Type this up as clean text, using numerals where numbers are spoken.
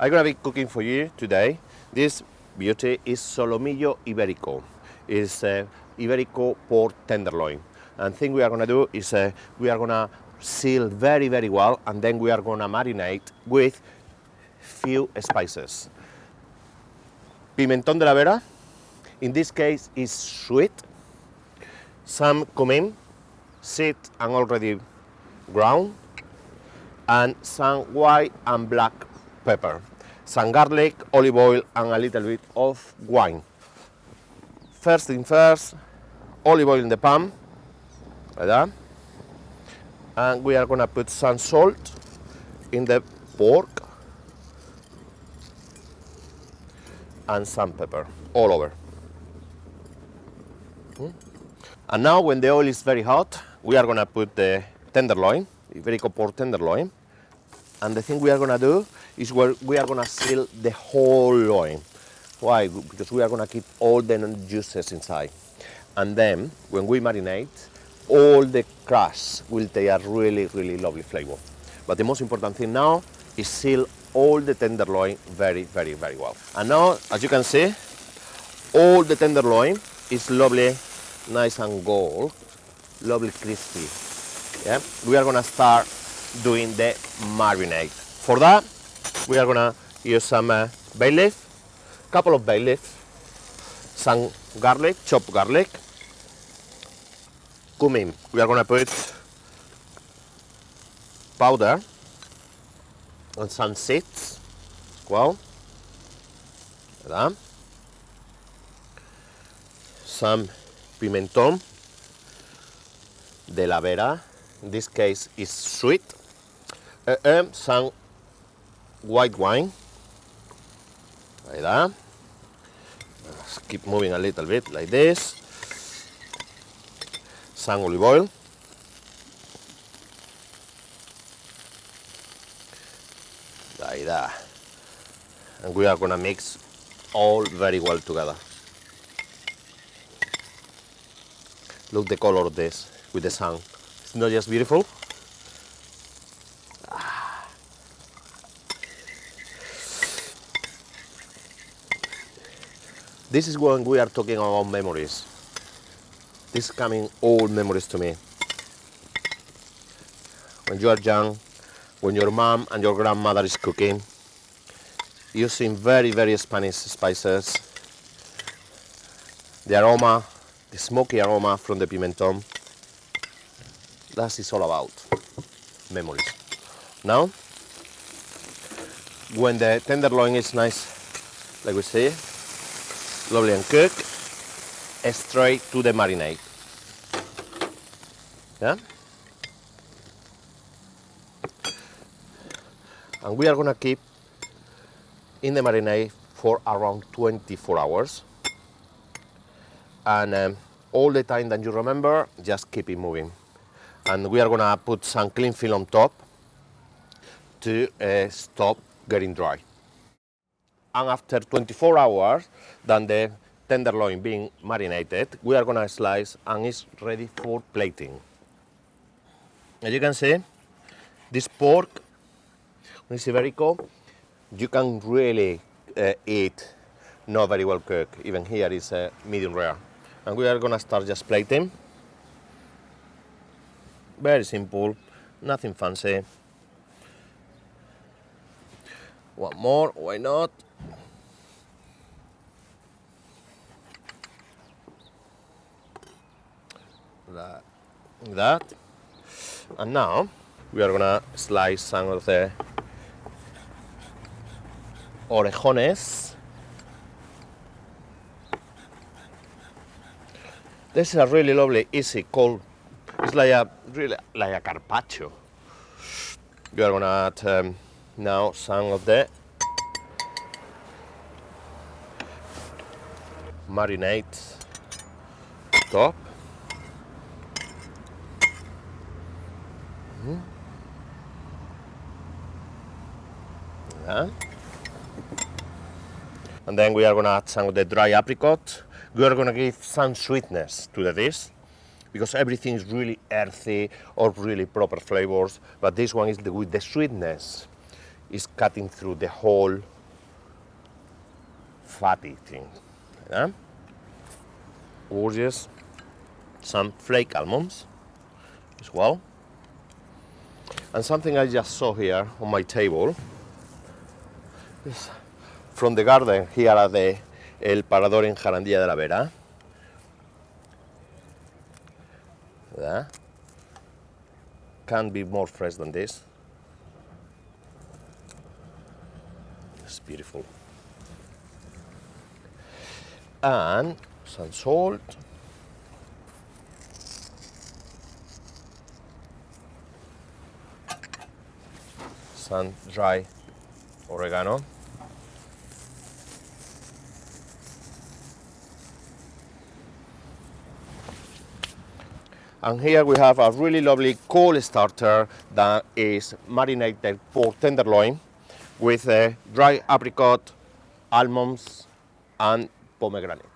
I'm gonna be cooking for you today. This beauty is solomillo ibérico. It's Ibérico pork tenderloin. And thing we are gonna do is we are gonna seal very, very well, and then we are gonna marinate with few spices. Pimentón de la Vera, in this case is sweet. Some cumin, seed and already ground, and some white and black pepper, some garlic, olive oil, and a little bit of wine. First thing first, olive oil in the pan, like that. And we are gonna put some salt in the pork and some pepper all over. And now when the oil is very hot, we are gonna put the tenderloin, Ibérico pork tenderloin. And the thing we are gonna do is we are gonna seal the whole loin. Why? Because we are gonna keep all the juices inside. And then when we marinate, all the crust will take a really, really lovely flavor. But the most important thing now is seal all the tenderloin very, very, very well. And now, as you can see, all the tenderloin is lovely, nice and gold, lovely crispy. Yeah? We are gonna start doing the marinade. For that, we are gonna use some bay leaf, couple of bay leaf, some garlic, chopped garlic, cumin. We are gonna put powder and some seeds. Well, some pimentón de la Vera. In this case is sweet. Some white wine, like that. Let's keep moving a little bit like this. Some olive oil. Like that. And we are gonna mix all very well together. Look the color of this with the sun. It's not just beautiful. This is when we are talking about memories. This is coming all memories to me. When you are young, when your mom and your grandmother is cooking, using very, very Spanish spices, the aroma, the smoky aroma from the pimentón, that is all about memories. Now, when the tenderloin is nice, like we see, lovely and cooked, straight to the marinade. Yeah? And we are gonna keep in the marinade for around 24 hours. And all the time that you remember, just keep it moving. And we are gonna put some cling film on top to stop getting dry. And after 24 hours, then the tenderloin being marinated, we are gonna slice and it's ready for plating. As you can see, this pork, when it's Ibérico, you can really eat not very well cooked. Even here is medium rare. And we are gonna start just plating. Very simple, nothing fancy. One more, why not? Like that. And now we are gonna slice some of the orejones. This is a really lovely, easy, cold. It's like a really like a carpaccio. We are gonna add now some of the marinade top. Yeah. And then we are gonna add some of the dry apricot. We are gonna give some sweetness to the dish because everything is really earthy or really proper flavors, but this one is with the sweetness. is cutting through the whole fatty thing. Yeah? Gorgeous. Some flake almonds as well. And something I just saw here on my table is from the garden here at the El Parador in Jarandilla de la Vera. Yeah. Can't be more fresh than this. It's beautiful. And some salt. Some dry oregano. And here we have a really lovely cold starter that is marinated pork tenderloin with dry apricot, almonds, and pomegranate.